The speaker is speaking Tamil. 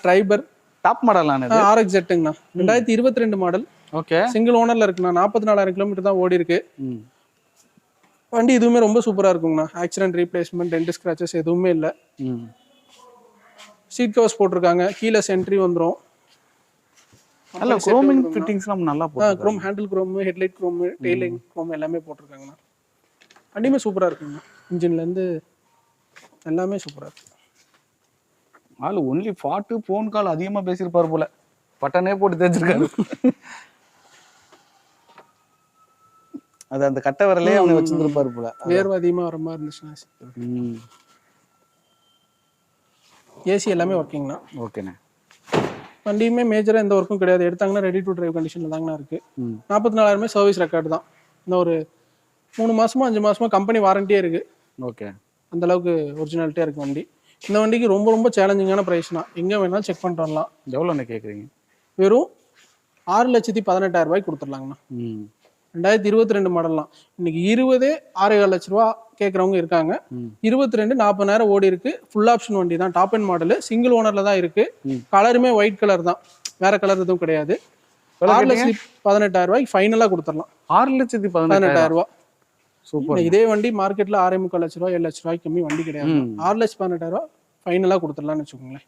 ட்ரைபர் டாப் மாடல் ஆனது RX ஜெட்டுங்கண்ணா 2022 மாடல். ஓகே. சிங்கிள் ஓனர்ல இருக்குண்ணா. 44,000 கிலோமீட்டர் தான் ஓடி இருக்கு. வண்டி இதுவுமே ரொம்ப சூப்பரா இருக்குங்கண்ணா. ஆக்சிடென்ட் ரீப்ளேஸ்மெண்ட், டென்ட் ஸ்கிராச்சஸ் எதுவுமே இல்லை. சீட் கவர்ஸ் போட்டிருக்காங்க. கீழே சென்ட்ரி வந்துடும். நல்ல குரோமிங் ஃபிட்டிங்ஸ்லாம் நல்லா போட்டு chrome handle chrome, headlight chrome, tail light chrome எல்லாமே போட்டிருக்காங்கண்ணா. வண்டியுமே சூப்பரா இருக்குங்கண்ணா. இன்ஜின்ல இருந்து எல்லாமே சூப்பரா இருக்கு. ஆளு ஒன்லி ஃபோன் கால் அதிகமா பேசியிருப்பாரு போல. பட்டனே போட்டு தேய்ச்சிருக்காரு. அது அந்த கட்டை வரலே அவனை வச்சிருந்திருப்பாரு போல. வேர்வை அதிகமா வர மாதிரி இருந்துச்சுன்னா. ஏசி எல்லாமே ஒர்க்கிங்ண்ணா. ஓகேண்ணே. வண்டியுமே மேஜரா எந்த ஒர்க்கும் கிடையாது. எடுத்தாங்கன்னா ரெடி டு டிரைவ் கண்டிஷன்ல தாங்கண்ணா இருக்கு. 44,000 சர்வீஸ் ரெக்கார்டு தான். இன்னும் ஒரு 3 மாசமா 5 மாசமா கம்பெனி வாரண்டியே இருக்கு. ஓகே. அந்த அளவுக்கு ஒரிஜினாலிட்டியா இருக்கு வண்டி. இந்த வண்டிக்கு ரொம்ப சேலஞ்சிங்கான பிரைஸ்னா. எங்க வேணாலும் செக் பண்ணிட்டு வரலாம். எவ்வளோண்ணே கேட்குறீங்க? வெறும் 6,18,000 கொடுத்துடலாங்கண்ணா. 2022 மாடல்லாம். இன்னைக்கு 6,15 லட்ச ரூபா கேட்கறவங்க இருக்காங்க. 22 40,000 ஓடி இருக்கு. ஃபுல் ஆப்ஷன் வண்டி தான். Top and model. சிங்கிள் ஓனர்ல தான் இருக்கு. கலருமே ஒயிட் கலர் தான். வேற கலர் எதுவும் கிடையாது. 6,18,000 ஃபைனலா கொடுத்துடலாம். 6,18,000. சூப்பர். இதே வண்டி மார்க்கெட்ல 6,45 லட்ச ரூபா 7 லட்ச ரூபாய்க்கு கம்மி வண்டி கிடையாது. 6,18,000 ஃபைனலா கொடுத்துடலாம்னு வச்சுக்கோங்களேன்.